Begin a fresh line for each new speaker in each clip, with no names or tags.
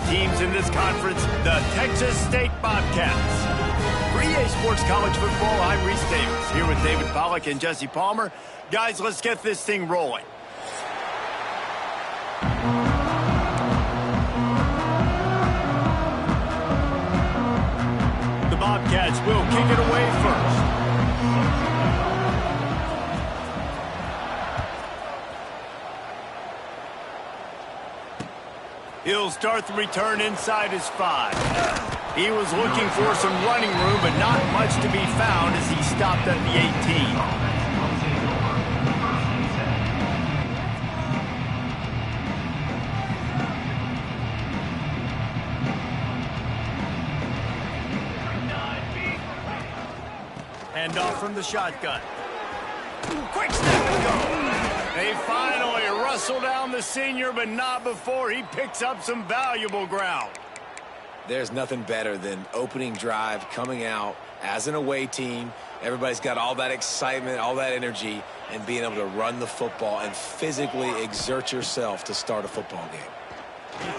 teams in this conference, the Texas State Bobcats. For EA Sports College Football, I'm Reese Davis, here with David Pollack and Jesse Palmer. Guys, let's get this thing rolling. The Bobcats will kick it away first. He'll start the return inside his 5. He was looking for some running room, but not much to be found as he stopped at the 18. Hand off from the shotgun. Quick step and go. They finally wrestle down the senior, but not before he picks up some valuable ground.
There's nothing better than opening drive, coming out as an away team. Everybody's got all that excitement, all that energy, and being able to run the football and physically exert yourself to start a football game.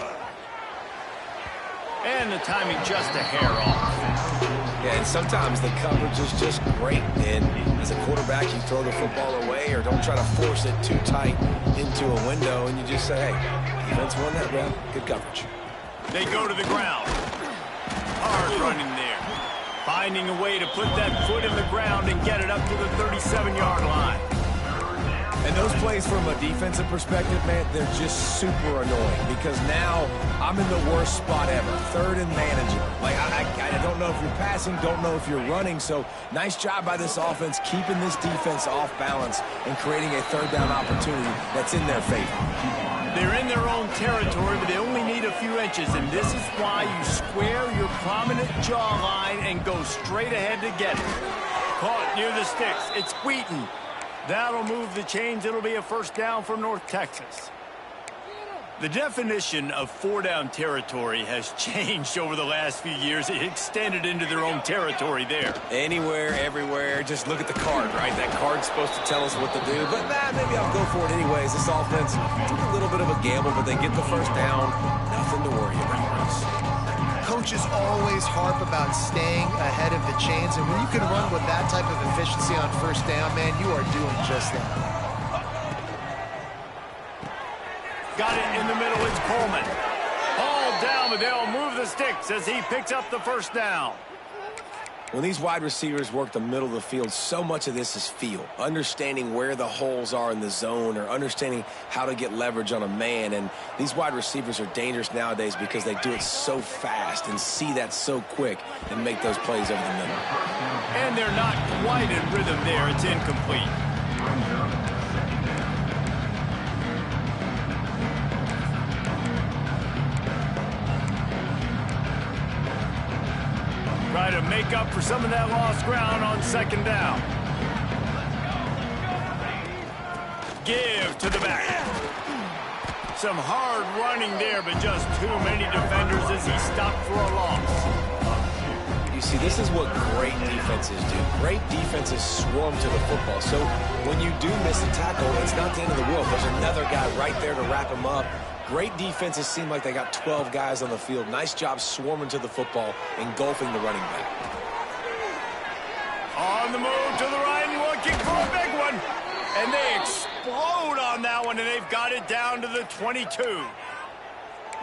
And the timing just a hair off.
Yeah, and sometimes the coverage is just great. And as a quarterback, you throw the football away or don't try to force it too tight into a window, and you just say, hey, defense won that round. Good coverage.
They go to the ground. Hard running there. Finding a way to put that foot in the ground and get it up to the 37-yard line.
And those plays from a defensive perspective, man, they're just super annoying because now I'm in the worst spot ever. Third and manageable. Like, I don't know if you're passing, don't know if you're running. So nice job by this offense keeping this defense off balance and creating a third down opportunity that's in their favor.
They're in their own territory, but they only need a few inches, and this is why you square your prominent jawline and go straight ahead to get it. Caught near the sticks. It's Wheaton. That'll move the chains. It'll be a first down for North Texas. The definition of four-down territory has changed over the last few years. It extended into their own territory there.
Anywhere, everywhere. Just look at the card, right? That card's supposed to tell us what to do. But, maybe I'll go for it anyways. This offense took a little bit of a gamble, but they get the first down. Nothing to worry about.
Coaches always harp about staying ahead of the chains, and when you can run with that type of efficiency on first down, man, you are doing just that.
Got it in the middle. It's Coleman. All down, but they'll move the sticks as he picks up the first down.
When these wide receivers work the middle of the field, so much of this is feel. Understanding where the holes are in the zone or understanding how to get leverage on a man. And these wide receivers are dangerous nowadays because they do it so fast and see that so quick and make those plays over the middle.
And they're not quite in rhythm there. It's incomplete. Try to make up for some of that lost ground on second down. Give to the back. Some hard running there, but just too many defenders as he stopped for a loss.
You see, this is what great defenses do. Great defenses swarm to the football. So when you do miss a tackle, it's not the end of the world. There's another guy right there to wrap him up. Great defenses seem like they got 12 guys on the field. Nice job swarming to the football, engulfing the running back.
On the move to the right, looking for a big one. And they explode on that one, and they've got it down to the 22.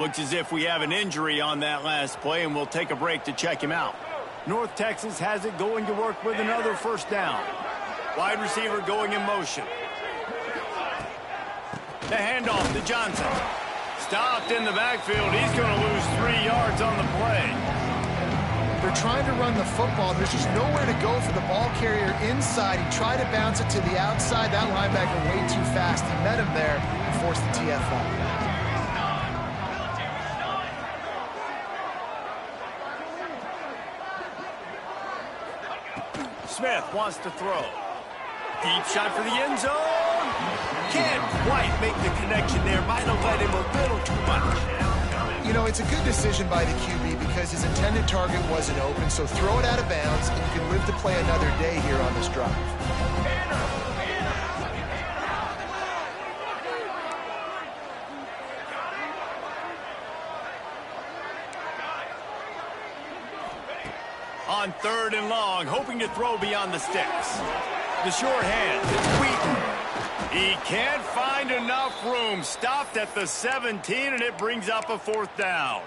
Looks as if we have an injury on that last play, and we'll take a break to check him out. North Texas has it going to work with another first down. Wide receiver going in motion. The handoff to Johnson. Stopped in the backfield. He's going to lose 3 yards on the play.
They're trying to run the football. There's just nowhere to go for the ball carrier inside. He tried to bounce it to the outside. That linebacker way too fast. He met him there and forced the TFL.
Smith wants to throw. Deep shot for the end zone. Can't quite make the connection there. Might have led him a little too much.
You know, it's a good decision by the QB because his intended target wasn't open, so throw it out of bounds, and you can live to play another day here on this drive.
On 3rd and long, hoping to throw beyond the sticks. The short hand, it's Wheaton. He can't find enough room. Stopped at the 17, and it brings up a 4th down.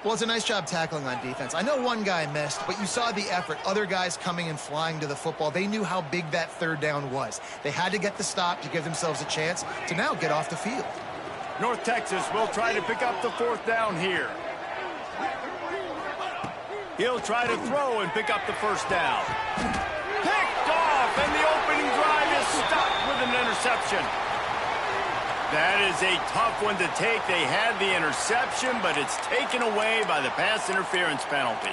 Well, it's a nice job tackling on defense. I know one guy missed, but you saw the effort. Other guys coming and flying to the football. They knew how big that 3rd down was. They had to get the stop to give themselves a chance to now get off the field.
North Texas will try to pick up the 4th down here. He'll try to throw and pick up the 1st down. Picked off, and the opening drive is stopped with an interception. That is a tough one to take. They had the interception, but it's taken away by the pass interference penalty.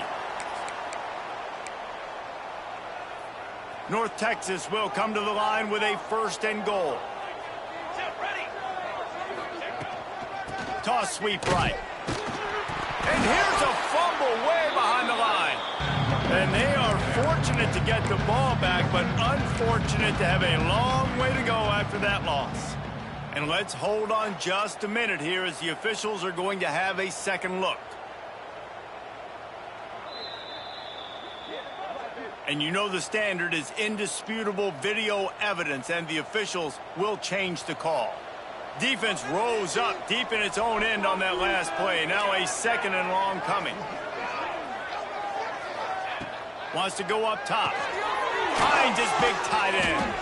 North Texas will come to the line with a 1st and goal. Toss sweep right. And here's a fumble way behind the line. And they are fortunate to get the ball back, but unfortunate to have a long way to go after that loss. And let's hold on just a minute here as the officials are going to have a second look. And you know the standard is indisputable video evidence, and the officials will change the call. Defense rose up deep in its own end on that last play. Now a 2nd and long coming. Wants to go up top. Finds his big tight end.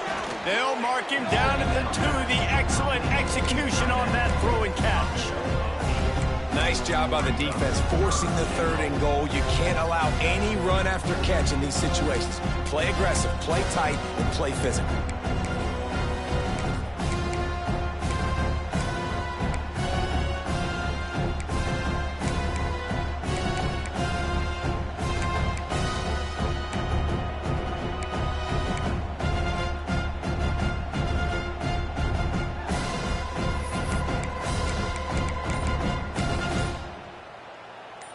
They'll mark him down at the 2. The excellent execution on that throw and catch.
Nice job by the defense forcing the 3rd and goal. You can't allow any run after catch in these situations. Play aggressive, play tight, and play physical.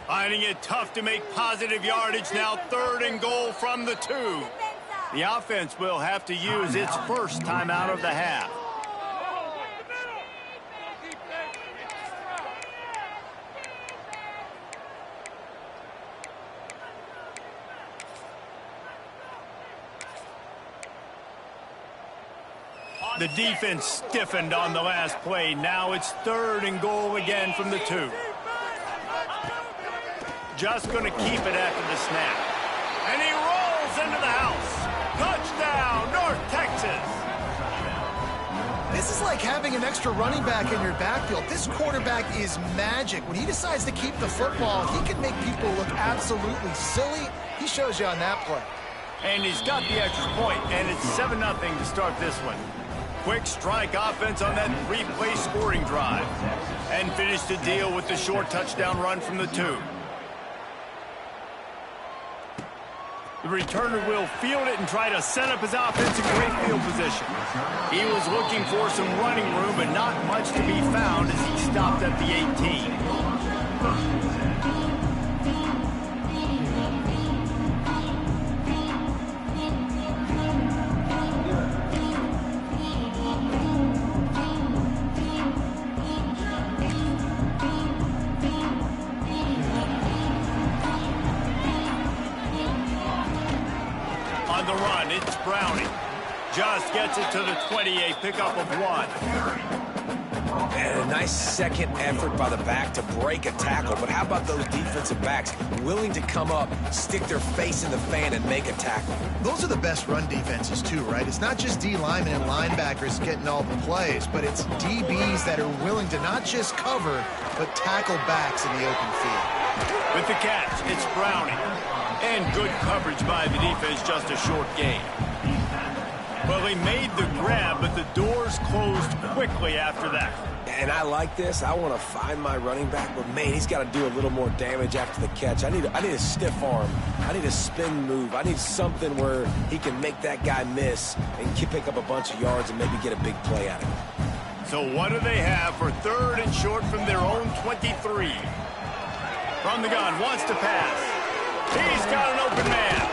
Finding it tough to make positive yardage. Now 3rd and goal from the 2. The offense will have to use its first timeout of the half. The defense stiffened on the last play. Now it's 3rd and goal again from the 2. Just going to keep it after the snap. And he rolls into the house. Touchdown, North Texas.
This is like having an extra running back in your backfield. This quarterback is magic. When he decides to keep the football, he can make people look absolutely silly. He shows you on that play.
And he's got the extra point, and it's 7-0 to start this one. Quick strike offense on that 3-play scoring drive. And finished the deal with the short touchdown run from the 2. The returner will field it and try to set up his offense in great field position. He was looking for some running room, but not much to be found as he stopped at the 18. On the run, it's Browning. Just gets it to the 28, pickup of 1.
And a nice second effort by the back to break a tackle. But how about those defensive backs willing to come up, stick their face in the fan, and make a tackle?
Those are the best run defenses, too, right? It's not just D linemen and linebackers getting all the plays, but it's DBs that are willing to not just cover, but tackle backs in the open field.
With the catch, it's Browning. And good coverage by the defense, just a short gain. Well, he made the grab, but the doors closed quickly after that.
And I like this. I want to find my running back, but, man, he's got to do a little more damage after the catch. I need a stiff arm. I need a spin move. I need something where he can make that guy miss and pick up a bunch of yards and maybe get a big play out of it.
So what do they have for 3rd and short from their own 23? From the gun, wants to pass. He's got an open man.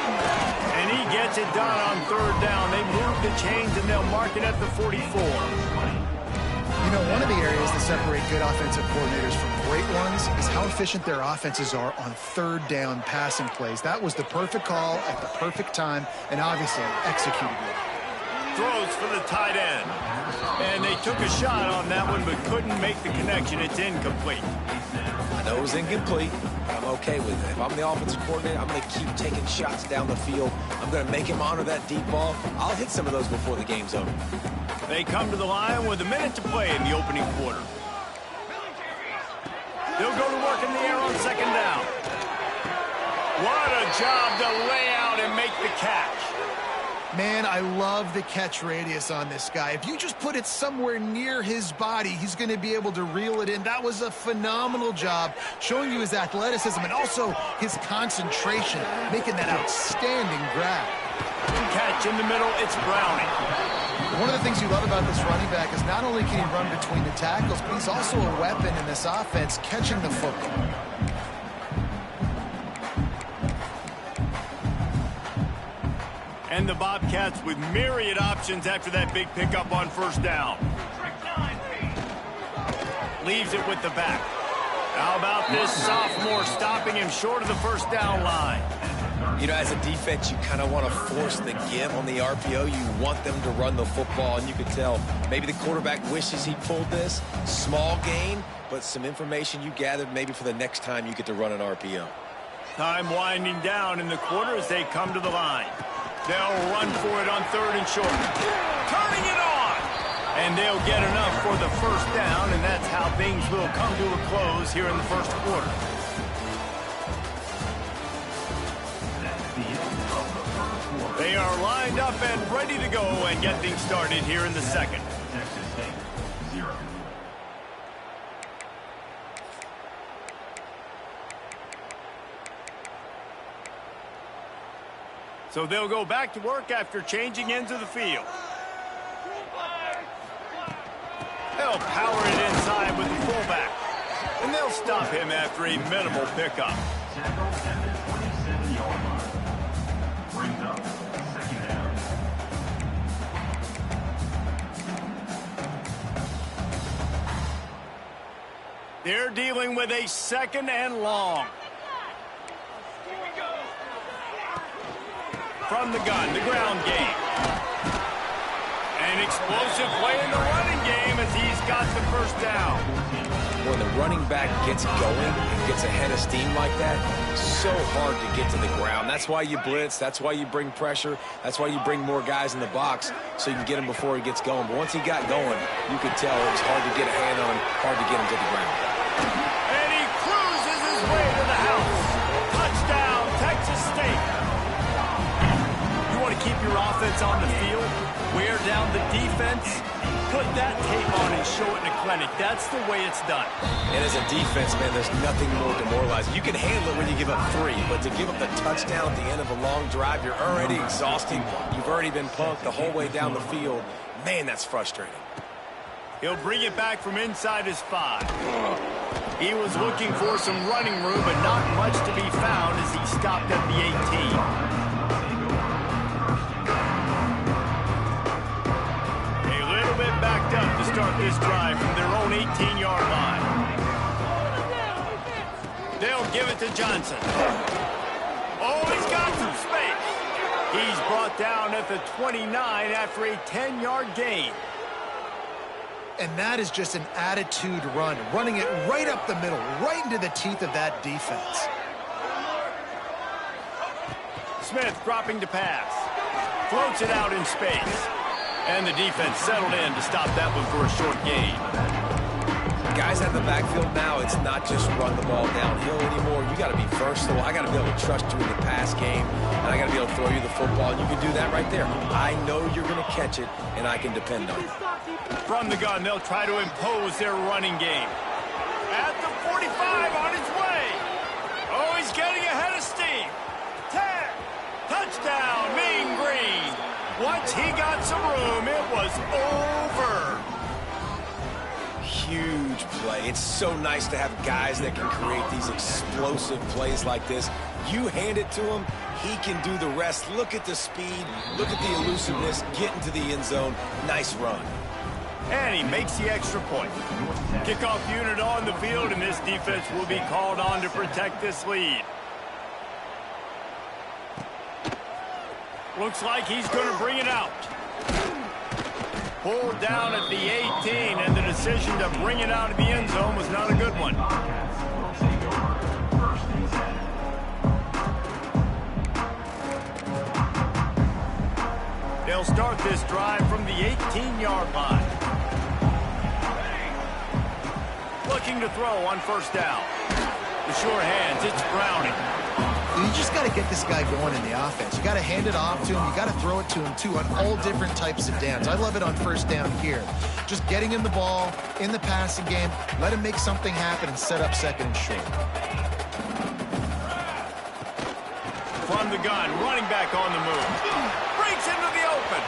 And he gets it done on 3rd down. They move the chains, and they'll mark it at the 44.
You know, one of the areas that separate good offensive coordinators from great ones is how efficient their offenses are on third down passing plays. That was the perfect call at the perfect time, and obviously executed well.
Throws for the tight end. And they took a shot on that one, but couldn't make the connection. It's incomplete.
I know it was incomplete. I'm okay with it. If I'm the offensive coordinator, I'm going to keep taking shots down the field. I'm going to make him honor that deep ball. I'll hit some of those before the game's over.
They come to the line with a minute to play in the opening quarter. They'll go to work in the air on second down. What a job to lay out and make the catch.
Man, I love the catch radius on this guy. If you just put it somewhere near his body, he's going to be able to reel it in. That was a phenomenal job, showing you his athleticism and also his concentration, making that outstanding grab.
Catch in the middle, it's Browning.
One of the things you love about this running back is not only can he run between the tackles, but he's also a weapon in this offense, catching the football.
And the Bobcats with myriad options after that big pickup on first down. Leaves it with the back. How about this sophomore stopping him short of the first down line?
You know, as a defense, you kind of want to force the give on the RPO. You want them to run the football, and you could tell maybe the quarterback wishes he pulled this. Small gain, but some information you gathered maybe for the next time you get to run an RPO.
Time winding down in the quarter as they come to the line. They'll run for it on third and short. Turning it on! And they'll get enough for the first down, and that's how things will come to a close here in the first quarter. They are lined up and ready to go and get things started here in the second. So they'll go back to work after changing into the field. They'll power it inside with the fullback. And they'll stop him after a minimal pickup. They're dealing with a second and long. From the gun, the ground game. An explosive play in the running game as he's got the first down.
When the running back gets going and gets ahead of steam like that, so hard to get to the ground. That's why you blitz. That's why you bring pressure. That's why you bring more guys in the box so you can get him before he gets going. But once he got going, you could tell it was hard to get a hand on him, hard to get him to the ground.
And he cruises his way to the house. Touchdown, Texas State. You want to keep your offense on the field, wear down the defense, put that tape on and show it in a clinic. That's the way it's done.
And as a defense, man, there's nothing more demoralizing. You can handle it when you give up 3, but to give up the touchdown at the end of a long drive, you're already exhausted. You've already been punked the whole way down the field. Man, that's frustrating.
He'll bring it back from inside his 5. He was looking for some running room, but not much to be found as he stopped at the 18. Backed up to start this drive from their own 18-yard line. They'll give it to Johnson. Oh, he's got some space. He's brought down at the 29 after a 10-yard gain.
And that is just an attitude run, running it right up the middle, right into the teeth of that defense.
Smith dropping to pass. Floats it out in space. And the defense settled in to stop that one for a short gain.
Guys out of the backfield now, it's not just run the ball downhill anymore. You got to be versatile. I got to be able to trust you in the pass game, and I got to be able to throw you the football. And you can do that right there. I know you're going to catch it, and I can depend on you.
From the gun, they'll try to impose their running game. At the 45 on his way. Oh, he's getting ahead of steam. 10. Touchdown, Mean Green. Once he got some room, it was over.
Huge play. It's so nice to have guys that can create these explosive plays like this. You hand it to him, he can do the rest. Look at the speed. Look at the elusiveness. Get into the end zone. Nice run.
And he makes the extra point. Kickoff unit on the field, and this defense will be called on to protect this lead. Looks like he's going to bring it out. Pulled down at the 18, and the decision to bring it out of the end zone was not a good one. They'll start this drive from the 18-yard line. Looking to throw on first down. The sure hands, it's Browning.
You just got to get this guy going in the offense. You got to hand it off to him. You got to throw it to him, too, on all different types of downs. I love it on first down here. Just getting him the ball in the passing game, let him make something happen and set up second and short.
From the gun, running back on the move. Breaks into the open.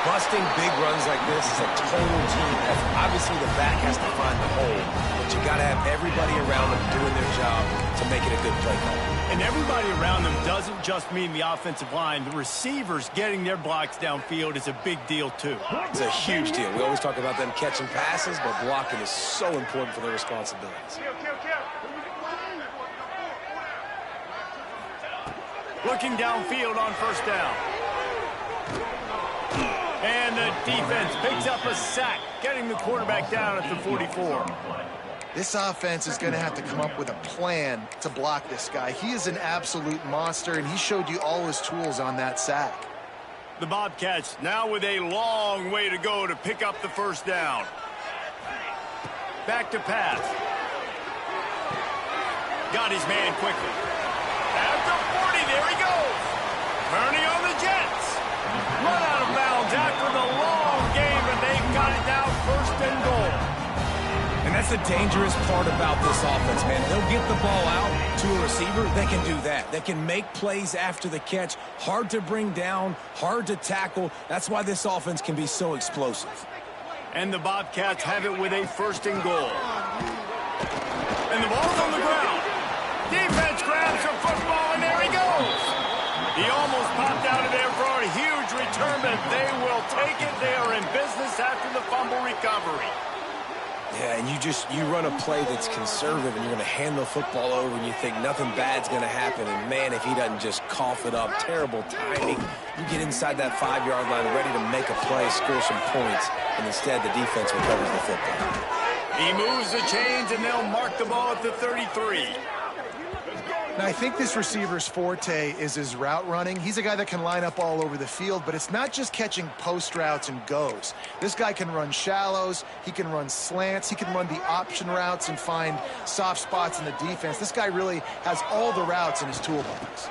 Busting big runs like this is a total team effort. Obviously, the back has to find the hole, but you got to have everybody around them doing their job to make it a good play call.
And everybody around them doesn't just mean the offensive line. The receivers getting their blocks downfield is a big deal, too.
It's a huge deal. We always talk about them catching passes, but blocking is so important for their responsibilities.
Looking downfield on first down. And the defense picks up a sack, getting the quarterback down at the 44.
This offense is going to have to come up with a plan to block this guy. He is an absolute monster, and he showed you all his tools on that sack.
The Bobcats now with a long way to go to pick up the first down. Back to pass. Got his man quickly. After 40, there he goes. Turning on the Jets. Run out of bounds after the long game, and they've got it now first and goal.
And that's the dangerous part about this offense, man. They'll get the ball out to a receiver. They can do that. They can make plays after the catch. Hard to bring down, hard to tackle. That's why this offense can be so explosive.
And the Bobcats have it with a first and goal. And the ball's on the ground. Defense grabs the football, and there he goes. He almost popped out of there for a huge return, but they will take it. They are in business after the fumble recovery.
Yeah, and you run a play that's conservative, and you're going to hand the football over, and you think nothing bad's going to happen. And, man, if he doesn't just cough it up, terrible timing. You get inside that 5-yard line ready to make a play, score some points, and instead the defense recovers the football.
He moves the chains, and they'll mark the ball at the 33.
Now, I think this receiver's forte is his route running. He's a guy that can line up all over the field, but it's not just catching post routes and goes. This guy can run shallows, he can run slants, he can run the option routes and find soft spots in the defense. This guy really has all the routes in his toolbox.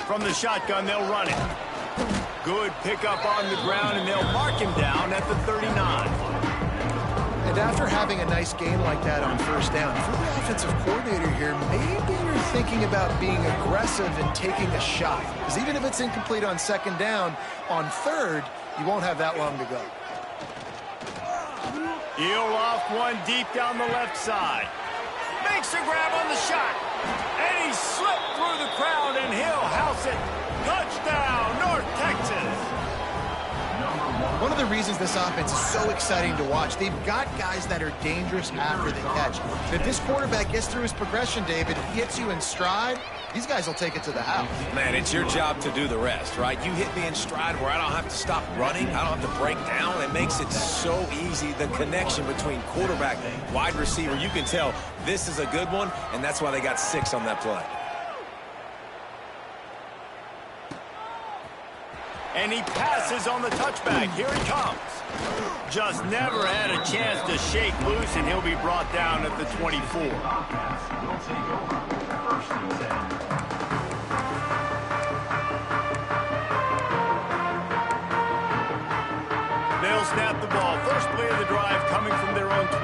From the shotgun, they'll run it. Good pickup on the ground, and they'll mark him down at the 39.
And after having a nice game like that on first down, if you're the offensive coordinator here, maybe you're thinking about being aggressive and taking a shot. Because even if it's incomplete on second down, on third, you won't have that long to go.
He'll off one deep down the left side. Makes a grab on the shot. And he slipped through the crowd, and he'll house it. Touchdown, North Texas.
One of the reasons this offense is so exciting to watch, they've got guys that are dangerous after the catch. If this quarterback gets through his progression, David, gets you in stride, these guys will take it to the house.
Man, it's your job to do the rest, right? You hit me in stride where I don't have to stop running. I don't have to break down. It makes it so easy. The connection between quarterback and wide receiver, you can tell this is a good one, and that's why they got 6 on that play.
And he passes on the touchback. Here he comes. Just never had a chance to shake loose, and he'll be brought down at the 24. They'll snap the ball. First play of the drive coming from their own 24.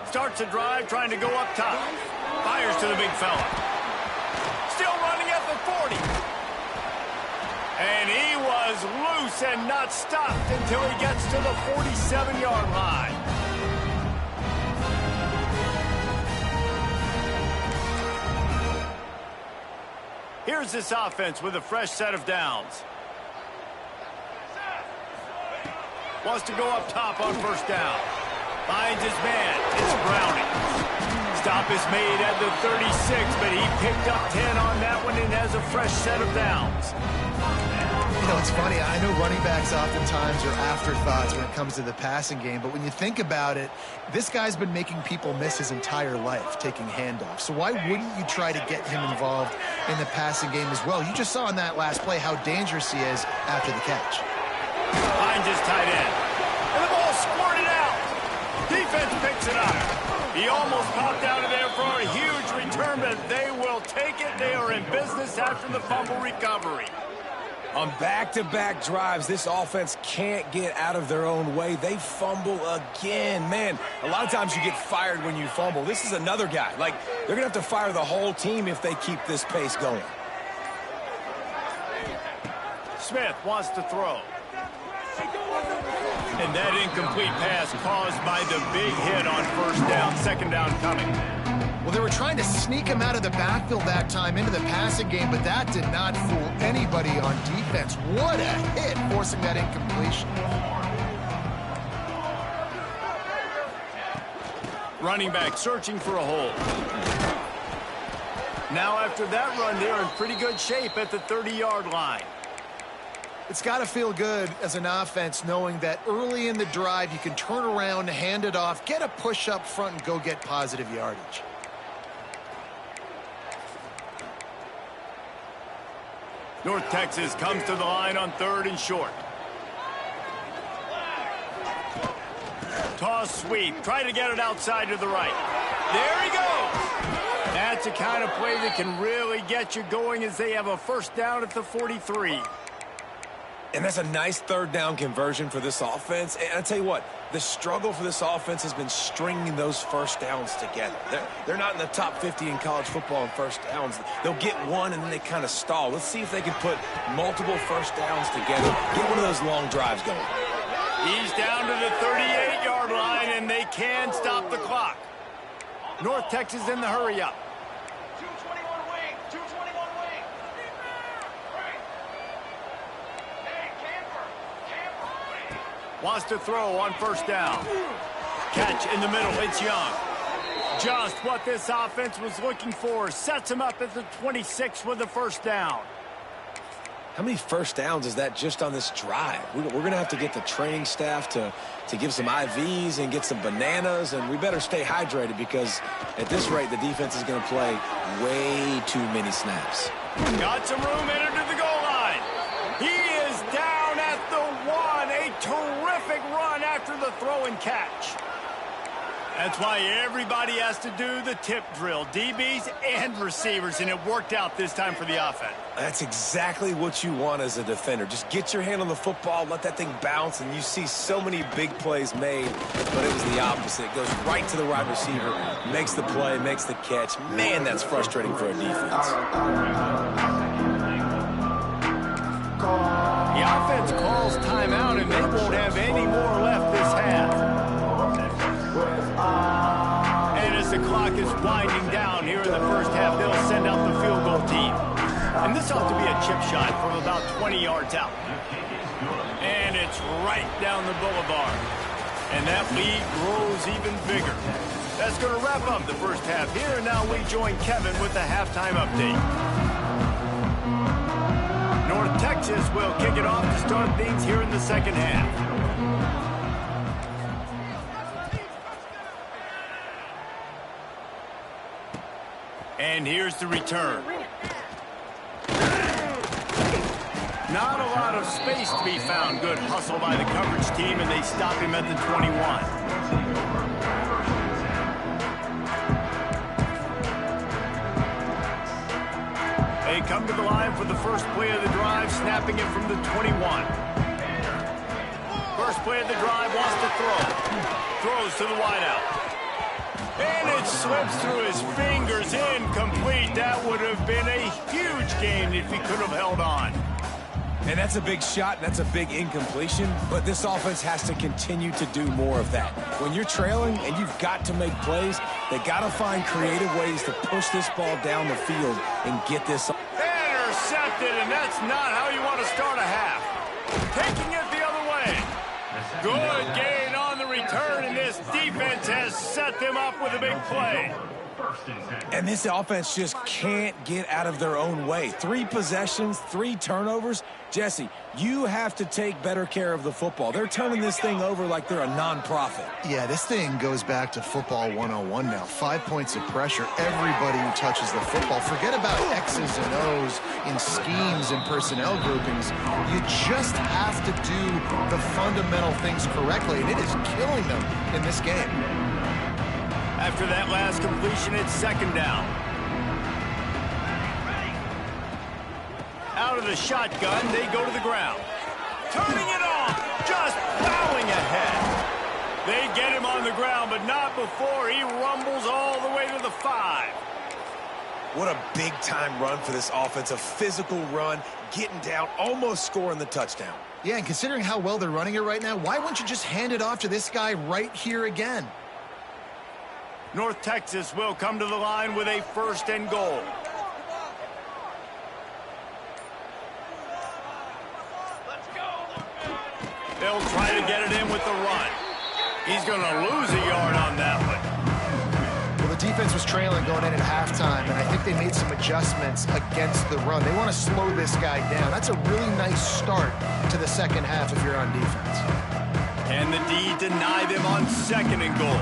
Starts the drive trying to go up top. Fires to the big fella. Still running at the 40. And he was loose and not stopped until he gets to the 47-yard line. Here's this offense with a fresh set of downs. Wants to go up top on first down. Finds his man. It's Browning. Stop is made at the 36, but he picked up 10 on that one and has a fresh set of downs.
You know, it's funny. I know running backs oftentimes are afterthoughts when it comes to the passing game, but when you think about it, this guy's been making people miss his entire life taking handoffs. So why wouldn't you try to get him involved in the passing game as well? You just saw in that last play how dangerous he is after the catch.
Finds his tight end. And the ball squirted out. Defense picks it up. He almost popped out of there for a huge return, but they will take it. They are in business after the fumble recovery.
On back-to-back drives, this offense can't get out of their own way. They fumble again. Man, a lot of times you get fired when you fumble. This is another guy. Like, they're going to have to fire the whole team if they keep this pace going.
Smith wants to throw. And that incomplete pass caused by the big hit on first down. Second down coming.
Well, they were trying to sneak him out of the backfield that time into the passing game, but that did not fool anybody on defense. What a hit, forcing that incompletion.
Running back searching for a hole. Now after that run, they're in pretty good shape at the 30-yard line.
It's got to feel good as an offense knowing that early in the drive you can turn around, hand it off, get a push up front, and go get positive yardage.
North Texas comes to the line on 3rd and short. Toss sweep. Try to get it outside to the right. There he goes. That's the kind of play that can really get you going as they have a first down at the 43.
And that's a nice third down conversion for this offense. And I tell you what, the struggle for this offense has been stringing those first downs together. They're not in the top 50 in college football in first downs. They'll get one and then they kind of stall. Let's see if they can put multiple first downs together. Get one of those long drives going.
He's down to the 38-yard line, and they can stop the clock. North Texas in the hurry-up. Wants to throw on first down. Catch in the middle. It's Young. Just what this offense was looking for. Sets him up at the 26 with the first down.
How many first downs is that just on this drive? We're going to have to get the training staff to give some IVs and get some bananas, and we better stay hydrated because at this rate, the defense is going to play way too many snaps.
Got some room, entered to the goal line. He is down at the 1. A terrific run after the throw and catch. That's why everybody has to do the tip drill, DBs and receivers, and it worked out this time for the offense.
That's exactly what you want as a defender. Just get your hand on the football, let that thing bounce, and you see so many big plays made, but it was the opposite. It goes right to the wide receiver, makes the play, makes the catch. Man, that's frustrating for a defense.
The offense calls timeout, and they won't have any more left this half. And as the clock is winding down here in the first half, they'll send out the field goal team. And this ought to be a chip shot from about 20 yards out. And it's right down the boulevard. And that lead grows even bigger. That's going to wrap up the first half here. And now we join Kevin with the halftime update. North Texas will kick it off to start things here in the second half. And here's the return. Not a lot of space to be found. Good hustle by the coverage team, and they stop him at the 21. They come to the line for the first play of the drive, snapping it from the 21. First play of the drive, wants to throw. Throws to the wideout. And it slips through his fingers, incomplete. That would have been a huge gain if he could have held on.
And that's a big shot, and that's a big incompletion, but this offense has to continue to do more of that. When you're trailing and you've got to make plays, they got to find creative ways to push this ball down the field and get this.
Intercepted, and that's not how you want to start a half. Taking it the other way. Good gain on the return, and this defense has set them up with a big play.
And this offense just can't get out of their own way. 3 possessions, 3 turnovers. Jesse, you have to take better care of the football. They're turning this thing over like they're a nonprofit.
Yeah, this thing goes back to football 101 now. 5 points of pressure. Everybody who touches the football. Forget about X's and O's in schemes and personnel groupings. You just have to do the fundamental things correctly, and it is killing them in this game.
After that last completion, it's 2nd down. Out of the shotgun, they go to the ground. Turning it on, just plowing ahead. They get him on the ground, but not before he rumbles all the way to the 5.
What a big-time run for this offense. A physical run, getting down, almost scoring the touchdown.
Yeah, and considering how well they're running it right now, why wouldn't you just hand it off to this guy right here again?
North Texas will come to the line with a 1st and goal. They'll try to get it in with the run. He's going to lose a yard on that one.
Well, the defense was trailing going in at halftime, and I think they made some adjustments against the run. They want to slow this guy down. That's a really nice start to the second half if you're on defense.
Can the D deny them on 2nd and goal?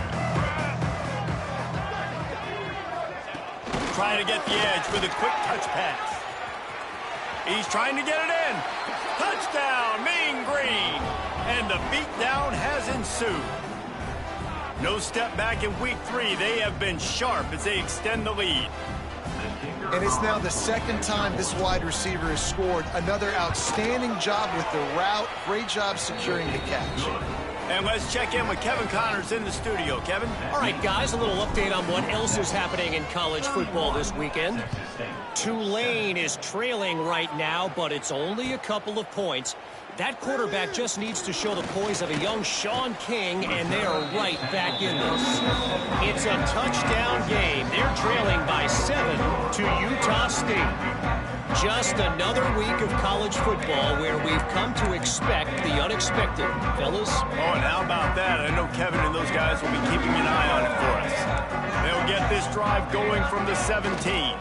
Trying to get the edge with a quick touch pass. He's trying to get it in. Touchdown, Mean Green. And the beatdown has ensued. No step back in week 3. They have been sharp as they extend the lead.
And it's now the 2nd time this wide receiver has scored. Another outstanding job with the route. Great job securing the catch.
And let's check in with Kevin Connors in the studio. Kevin?
All right, guys, a little update on what else is happening in college football this weekend. Tulane is trailing right now, but it's only a couple of points. That quarterback just needs to show the poise of a young Sean King, and they are right back in this. It's a touchdown game. They're trailing by 7 to Utah State. Just another week of college football where we've come to expect the unexpected, fellas.
Oh, and how about that? I know Kevin and those guys will be keeping an eye on it for us. They'll get this drive going from the 17.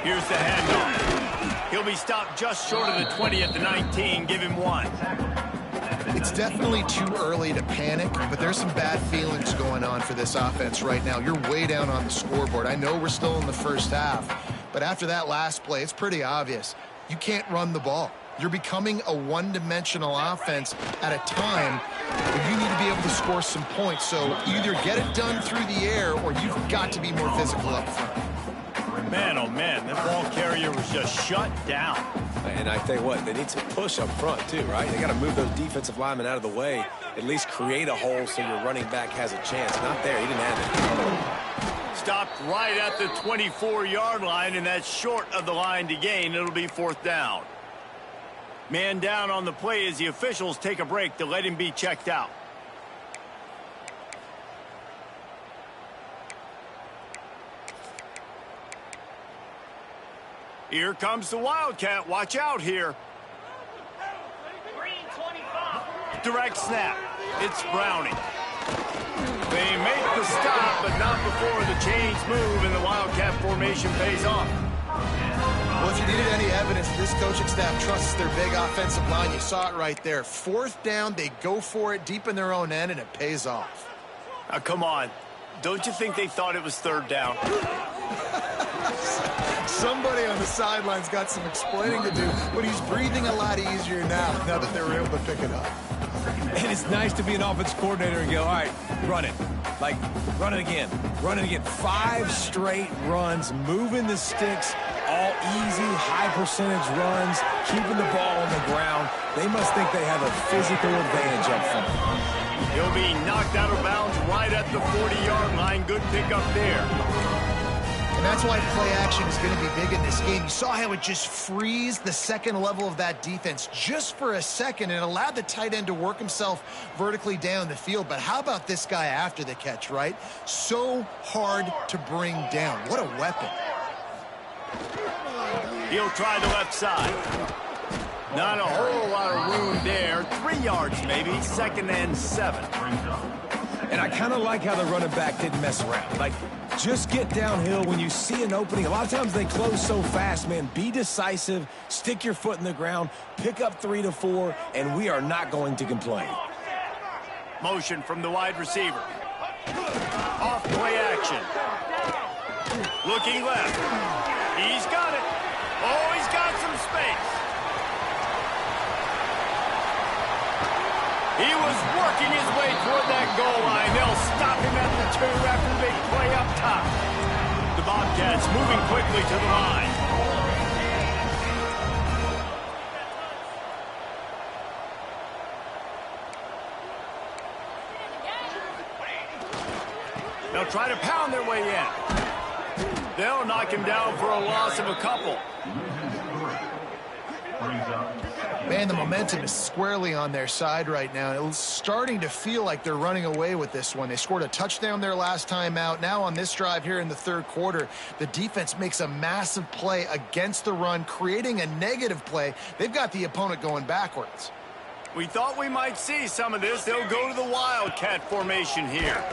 Here's the handoff. He'll be stopped just short of the 20 at the 19. Give him 1.
It's definitely too early to panic, but there's some bad feelings going on for this offense right now. You're way down on the scoreboard. I know we're still in the first half, but after that last play, it's pretty obvious. You can't run the ball. You're becoming a one-dimensional offense at a time where you need to be able to score some points. So either get it done through the air or you've got to be more physical up front.
Man, oh man, that ball carrier was just shut down.
And I tell you what, they need some push up front too, right? They got to move those defensive linemen out of the way, at least create a hole so your running back has a chance. Not there, he didn't have it.
Stopped right at the 24-yard line, and that's short of the line to gain. It'll be 4th down. Man down on the play as the officials take a break to let him be checked out. Here comes the Wildcat. Watch out here. Direct snap. It's Browning. They make the stop, but not before the chains move and the Wildcat formation pays off.
Well, if you needed any evidence, this coaching staff trusts their big offensive line. You saw it right there. 4th down, they go for it deep in their own end, and it pays off.
Now, come on. Don't you think they thought it was 3rd down?
Somebody on the sidelines got some explaining to do, but he's breathing a lot easier now that they were able to pick it up.
And it's nice to be an offense coordinator and go, all right, run it. Like, run it again. Run it again. 5 straight runs, moving the sticks, all easy, high percentage runs, keeping the ball on the ground. They must think they have a physical advantage up front.
He'll be knocked out of bounds right at the 40-yard line. Good pickup there.
And that's why play action is going to be big in this game. You saw how it just frees the second level of that defense just for a second and allowed the tight end to work himself vertically down the field. But how about this guy after the catch, right? So hard to bring down. What a weapon.
He'll try the left side. Not a whole lot of room there. 3 yards maybe, 2nd and 7.
And I kind of like how the running back didn't mess around. Like, just get downhill when you see an opening. A lot of times they close so fast, man. Be decisive, stick your foot in the ground, pick up 3 to 4, and we are not going to complain.
Motion from the wide receiver. Off play action. Looking left. He's got it. Oh, he's got some space. He was working his way toward that goal line. They'll stop him at the 2 after the big play up top. The Bobcats moving quickly to the line. They'll try to pound their way in. They'll knock him down for a loss of a couple.
Man, the momentum is squarely on their side right now. It's starting to feel like they're running away with this one. They scored a touchdown their last time out. Now on this drive here in the 3rd quarter, the defense makes a massive play against the run, creating a negative play. They've got the opponent going backwards.
We thought we might see some of this. They'll go to the Wildcat formation here.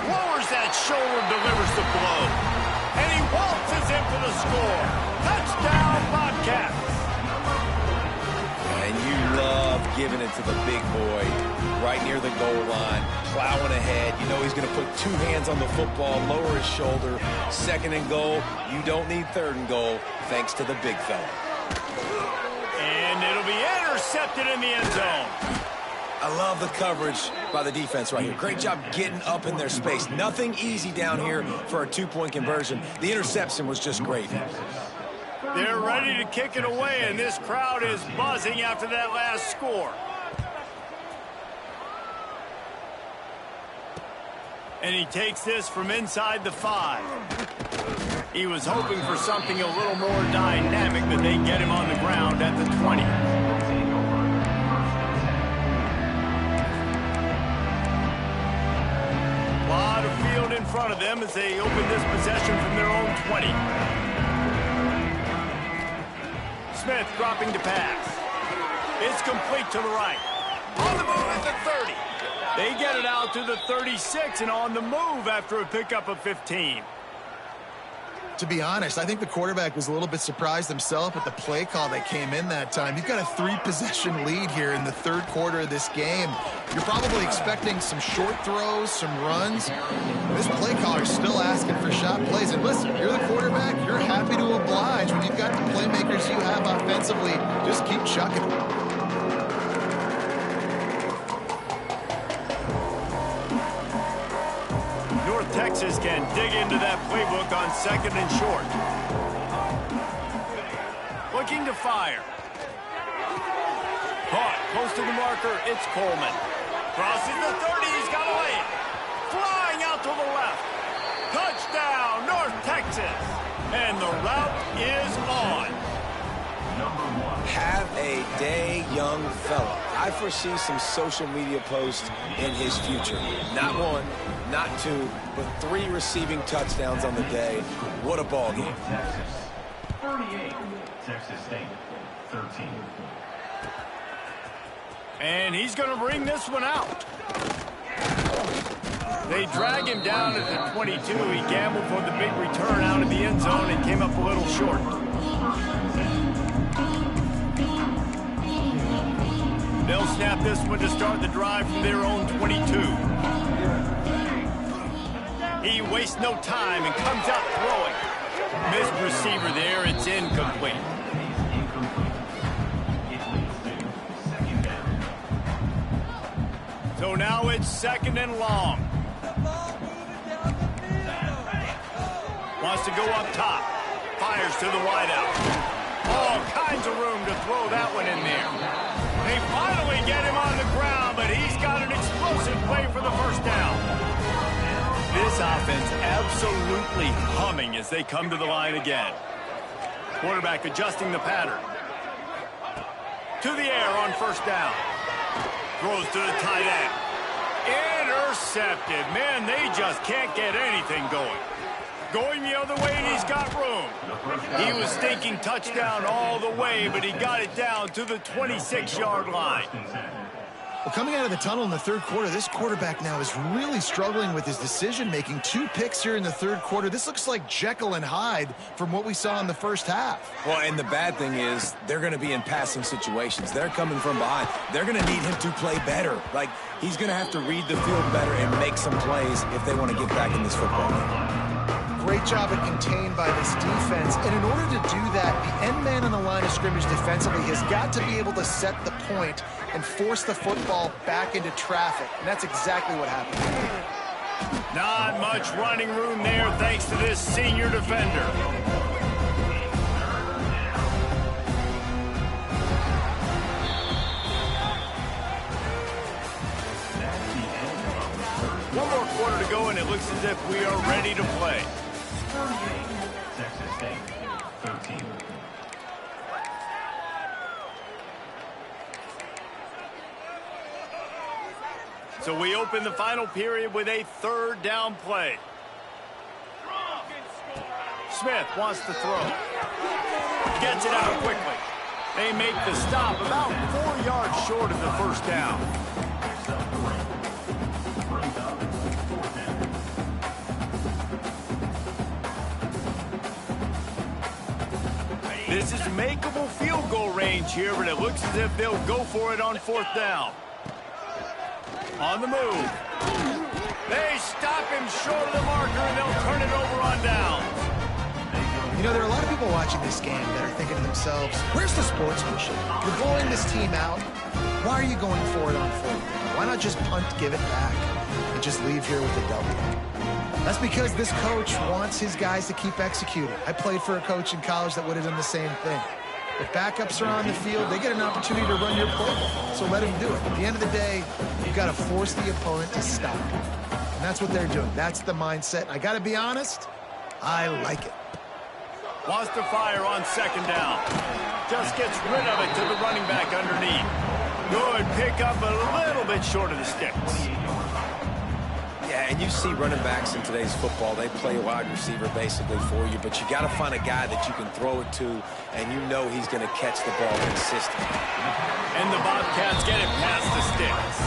Lowers that shoulder, delivers the blow. And he waltzes in for the score. Touchdown, Bobcats.
And you love giving it to the big boy right near the goal line, plowing ahead. You know he's going to put 2 hands on the football, lower his shoulder. 2nd and goal. You don't need 3rd and goal, thanks to the big fella.
And it'll be intercepted in the end zone.
I love the coverage by the defense right here. Great job getting up in their space. Nothing easy down here for a 2-point conversion. The interception was just great.
They're ready to kick it away, and this crowd is buzzing after that last score. And he takes this from inside the 5. He was hoping for something a little more dynamic, but they get him on the ground at the 20. A lot of field in front of them as they open this possession from their own 20. Smith dropping to pass. It's complete to the right. On the move at the 30. They get it out to the 36 and on the move after a pickup of 15.
To be honest, I think the quarterback was a little bit surprised himself at the play call that came in that time. You've got a 3-possession lead here in the 3rd quarter of this game. You're probably expecting some short throws, some runs. This play caller's still asking for shot plays. And listen, you're the quarterback. You're happy to oblige when you've got the playmakers you have offensively. Just keep chucking them.
Texas can dig into that playbook on 2nd and short. Looking to fire. Caught close to the marker. It's Coleman. Crosses the 30. He's got to lay it. Flying out to the left. Touchdown, North Texas. And the route is on.
Have a day, young fella. I foresee some social media posts in his future. Not 1, not 2, but 3 receiving touchdowns on the day. What a ball game.
38, Texas State, 13.
And he's going to bring this one out. They drag him down at the 22. He gambled for the big return out of the end zone and came up a little short. They'll snap this one to start the drive from their own 22. He wastes no time and comes out throwing. Missed receiver there. It's incomplete. So now it's 2nd and long. Wants to go up top. Fires to the wideout. All kinds of room to throw that one in there. They finally get him on the ground, but he's got an explosive play for the first down. This offense absolutely humming as they come to the line again. Quarterback adjusting the pattern. To the air on 1st down. Throws to the tight end. Intercepted. Man, they just can't get anything going. Going the other way, and he's got room. He was thinking touchdown all the way, but he got it down to the 26-yard line.
Well, coming out of the tunnel in the third quarter, this quarterback now is really struggling with his decision-making. 2 picks here in the third quarter. This looks like Jekyll and Hyde from what we saw in the first half.
Well, and the bad thing is they're going to be in passing situations. They're coming from behind. They're going to need him to play better. Like, he's going to have to read the field better and make some plays if they want to get back in this football game.
Great job at contained by this defense. And in order to do that, the end man on the line of scrimmage defensively has got to be able to set the point and force the football back into traffic. And that's exactly what happened.
Not much running room there thanks to this senior defender. One more quarter to go, and it looks as if we are ready to play.
38, Texas State, 13.
So we open the final period with a third down play. Smith wants to throw. Gets it out quickly. They make the stop about 4 yards short of the first down. This is makeable field goal range here, but it looks as if they'll go for it on 4th down. On the move. They stop him short of the marker, and they'll turn it over on downs.
You know, there are a lot of people watching this game that are thinking to themselves, where's the sportsmanship? You're blowing this team out. Why are you going for it on 4th down? Why not just punt, give it back, and just leave here with a W? That's because this coach wants his guys to keep executing. I played for a coach in college that would have done the same thing. If backups are on the field, they get an opportunity to run your playbook, so let them do it. At the end of the day, you've got to force the opponent to stop. And that's what they're doing. That's the mindset. And I got to be honest, I like it.
Wants to fire on 2nd down. Just gets rid of it to the running back underneath. Good pickup, a little bit short of the sticks.
Yeah, and you see running backs in today's football, they play a wide receiver basically for you, but you got to find a guy that you can throw it to, and you know he's going to catch the ball consistently.
And the Bobcats get it past the sticks.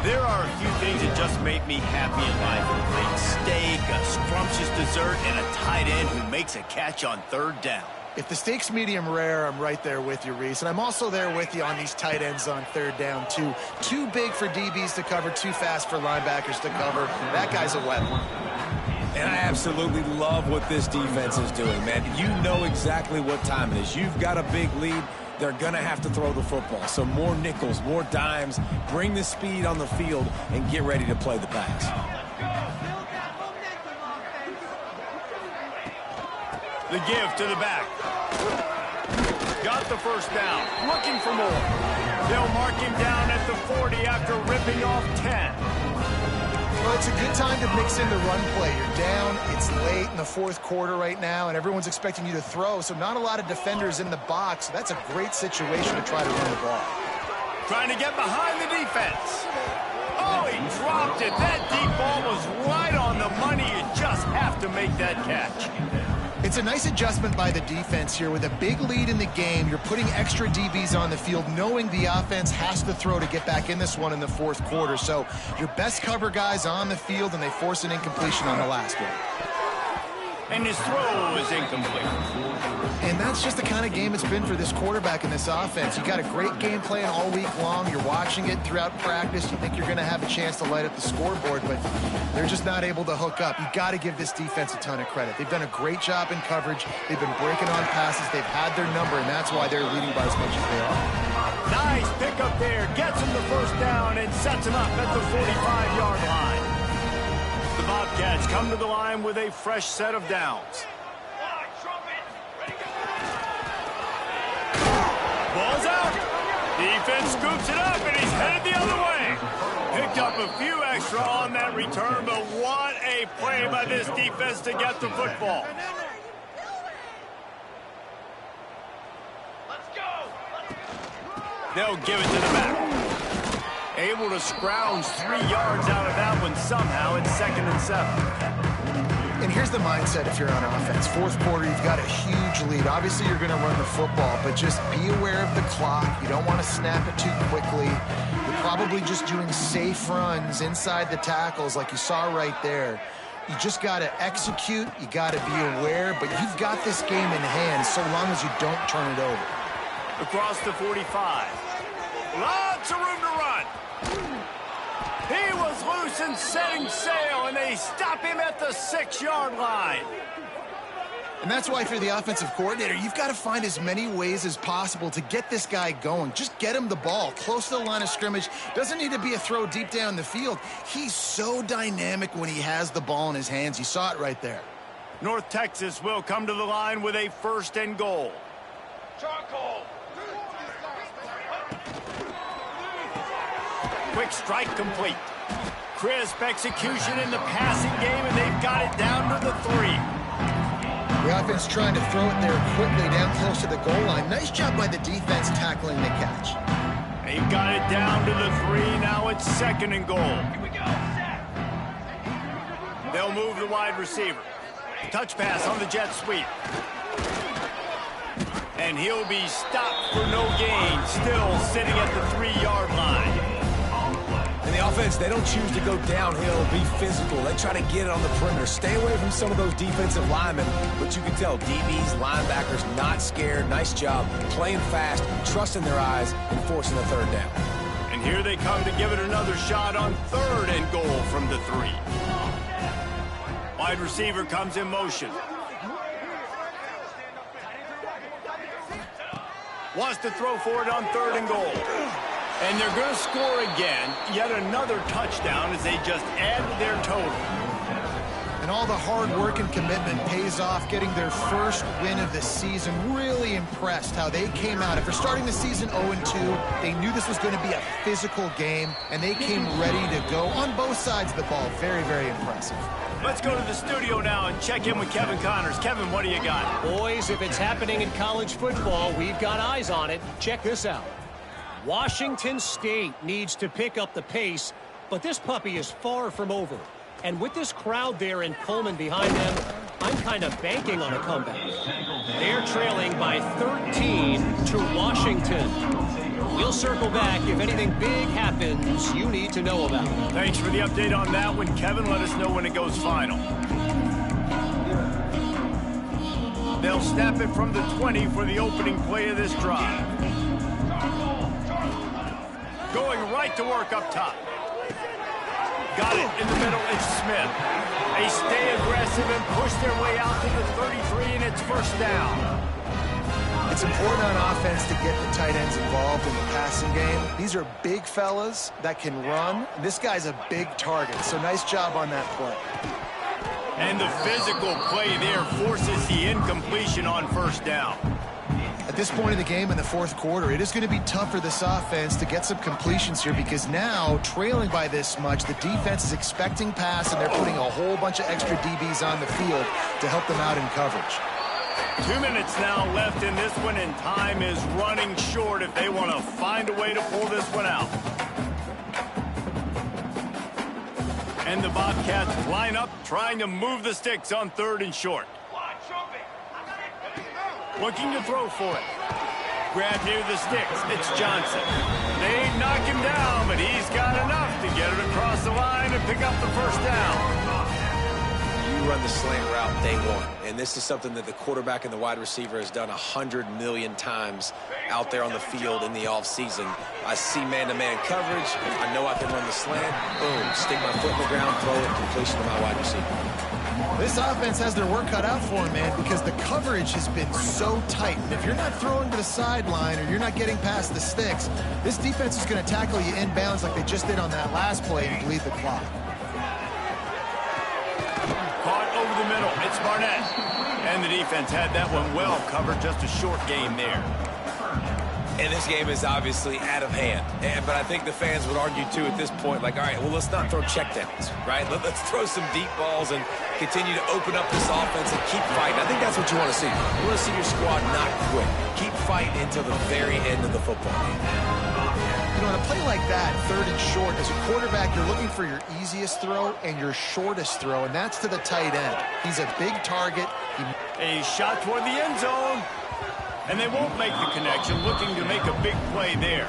There are a few things that just make me happy in life. A great steak, a scrumptious dessert, and a tight end who makes a catch on 3rd down.
If the steak's medium rare, I'm right there with you, Reese. And I'm also there with you on these tight ends on 3rd down, too. Too big for DBs to cover, too fast for linebackers to cover. That guy's a weapon.
And I absolutely love what this defense is doing, man. You know exactly what time it is. You've got a big lead. They're going to have to throw the football. So more nickels, more dimes, bring the speed on the field, and get ready to play the pass.
The give to the back. Got the 1st down. Looking for more. They'll mark him down at the 40 after ripping off 10.
Well, it's a good time to mix in the run play. You're down. It's late in the 4th quarter right now, and everyone's expecting you to throw, so not a lot of defenders in the box. That's a great situation to try to run the ball.
Trying to get behind the defense. Oh, he dropped it. That deep ball was right on the money. You just have to make that catch.
It's a nice adjustment by the defense here. With a big lead in the game, you're putting extra DBs on the field, knowing the offense has to throw to get back in this one in the 4th quarter. So your best cover guys on the field, and they force an incompletion on the last one.
And his throw is incomplete.
And that's just the kind of game it's been for this quarterback in this offense. You got a great game plan all week long. You're watching it throughout practice. You think you're going to have a chance to light up the scoreboard, but they're just not able to hook up. You got to give this defense a ton of credit. They've done a great job in coverage. They've been breaking on passes. They've had their number, and that's why they're leading by as much as they are.
Nice pickup there. Gets him the 1st down and sets him up at the 45-yard line. The Bobcats come to the line with a fresh set of downs. Ball's out. Defense scoops it up, and he's headed the other way. Picked up a few extra on that return, but what a play by this defense to get the football. They'll give it to the back. Able to scrounge 3 yards out of that one somehow. It's 2nd and 7.
And here's the mindset if you're on offense. Fourth quarter, you've got a huge lead. Obviously, you're going to run the football, but just be aware of the clock. You don't want to snap it too quickly. You're probably just doing safe runs inside the tackles like you saw right there. You just got to execute. You got to be aware, but you've got this game in hand so long as you don't turn it over.
Across the 45. Lots of room to run. He was loose and setting sail, and they stop him at the 6-yard line.
And that's why, if you're the offensive coordinator, you've got to find as many ways as possible to get this guy going. Just get him the ball close to the line of scrimmage. Doesn't need to be a throw deep down the field. He's so dynamic when he has the ball in his hands. You saw it right there.
North Texas will come to the line with a 1st and goal. Charcoal. Quick strike complete. Crisp execution in the passing game, and they've got it down to the 3.
The offense trying to throw it there quickly down close to the goal line. Nice job by the defense tackling the catch.
They've got it down to the 3. Now it's 2nd and goal. Here we go. They'll move the wide receiver. Touch pass on the jet sweep. And he'll be stopped for no gain. Still sitting at the 3-yard line.
And the offense, they don't choose to go downhill, be physical. They try to get it on the perimeter. Stay away from some of those defensive linemen. But you can tell DBs, linebackers, not scared. Nice job playing fast, trusting their eyes, and forcing the 3rd down.
And here they come to give it another shot on 3rd and goal from the 3. Wide receiver comes in motion. Wants to throw for it on 3rd and goal. And they're going to score again. Yet another touchdown as they just add to their total.
And all the hard work and commitment pays off, getting their 1st win of the season. Really impressed how they came out. After starting the season 0-2, they knew this was going to be a physical game, and they came ready to go on both sides of the ball. Very, very impressive.
Let's go to the studio now and check in with Kevin Connors. Kevin, what do you got?
Boys, if it's happening in college football, we've got eyes on it. Check this out. Washington State needs to pick up the pace, but this puppy is far from over. And with this crowd there in Pullman behind them, I'm kind of banking on a comeback. They're trailing by 13 to Washington. We'll circle back if anything big happens you need to know about.
Thanks for the update on that one, Kevin. Let us know when it goes final. They'll snap it from the 20 for the opening play of this drive. Going right to work up top. Got it in the middle. It's Smith. They stay aggressive and push their way out to the 33, and it's 1st down.
It's important on offense to get the tight ends involved in the passing game. These are big fellas that can run. This guy's a big target, so nice job on that play.
And the physical play there forces the incompletion on 1st down.
At this point in the game in the 4th quarter, it is going to be tough for this offense to get some completions here because now, trailing by this much, the defense is expecting pass, and they're putting a whole bunch of extra DBs on the field to help them out in coverage.
2 minutes now left in this one, and time is running short if they want to find a way to pull this one out. And the Bobcats line up, trying to move the sticks on 3rd and short. Looking to throw for it. Grab near the sticks. It's Johnson. They knock him down, but he's got enough to get it across the line and pick up the 1st down.
You run the slant route day 1, and this is something that the quarterback and the wide receiver has done 100 million times out there on the field in the offseason. I see man-to-man coverage. I know I can run the slant. Boom. Stick my foot in the ground, throw it, completion to my wide receiver.
This offense has their work cut out for them, man, because the coverage has been so tight. And if you're not throwing to the sideline or you're not getting past the sticks, this defense is going to tackle you inbounds like they just did on that last play and bleed the clock.
Caught over the middle. It's Barnett. And the defense had that one well covered. Just a short game there.
And this game is obviously out of hand. But I think the fans would argue, too, at this point, like, all right, well, let's not throw checkdowns, right? Let's throw some deep balls and continue to open up this offense and keep fighting. I think that's what you want to see. You want to see your squad not quit. Keep fighting until the very end of the football game.
on a play like that, 3rd and short, as a quarterback, you're looking for your easiest throw and your shortest throw, and that's to the tight end. He's a big target.
A shot toward the end zone. And they won't make the connection, looking to make a big play there.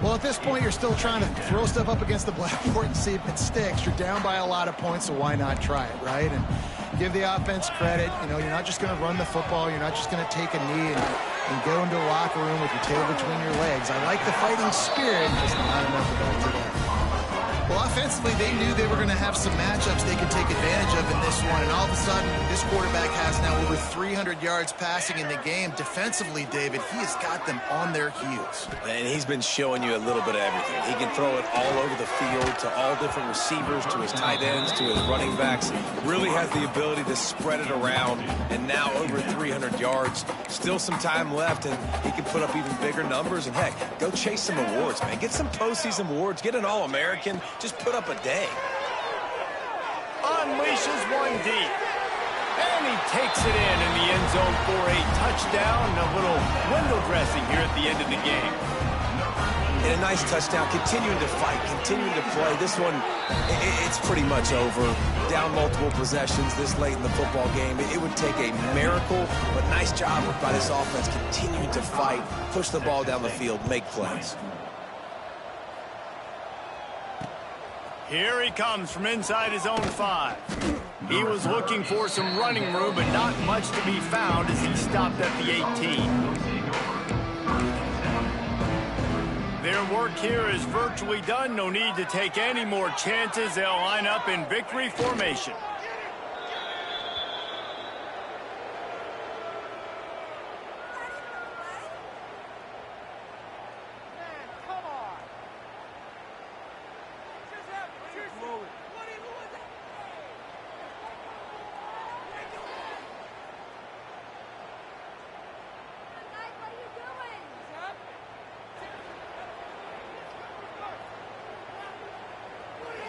Well, at this point, you're still trying to throw stuff up against the blackboard and see if it sticks. You're down by a lot of points, so why not try it, right? And give the offense credit. You know, you're not just going to run the football. You're not just going to take a knee and go into a locker room with your tail between your legs. I like the fighting spirit, just not enough of that today. Well, offensively, they knew they were going to have some matchups they could take advantage of in this one, and all of a sudden, this quarterback has now over 300 yards passing in the game. Defensively, David, he has got them on their heels.
And he's been showing you a little bit of everything. He can throw it all over the field to all different receivers, to his tight ends, to his running backs. Really has the ability to spread it around, and now over 300 yards. Still some time left, and he can put up even bigger numbers. And, heck, go chase some awards, man. Get some postseason awards. Get an All-American. Just put up a day.
Unleashes one deep. And he takes it in the end zone for a touchdown. A little window dressing here at the end of the game.
And a nice touchdown. Continuing to fight. Continuing to play. This one, it's pretty much over. Down multiple possessions this late in the football game. It would take a miracle, but nice job by this offense continuing to fight, push the ball down the field, make plays.
Here he comes from inside his own 5. He was looking for some running room, but not much to be found as he stopped at the 18. Their work here is virtually done. No need to take any more chances. They'll line up in victory formation.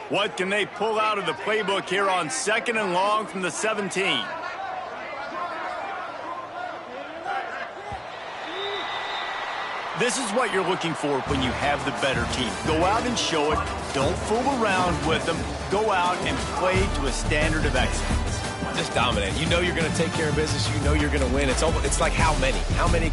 What can they pull out of the playbook here on 2nd and long from the 17? This is what you're looking for when you have the better team. Go out and show it. Don't fool around with them. Go out and play to a standard of excellence.
Just dominate. You know you're going to take care of business. You know you're going to win. It's like how many? How many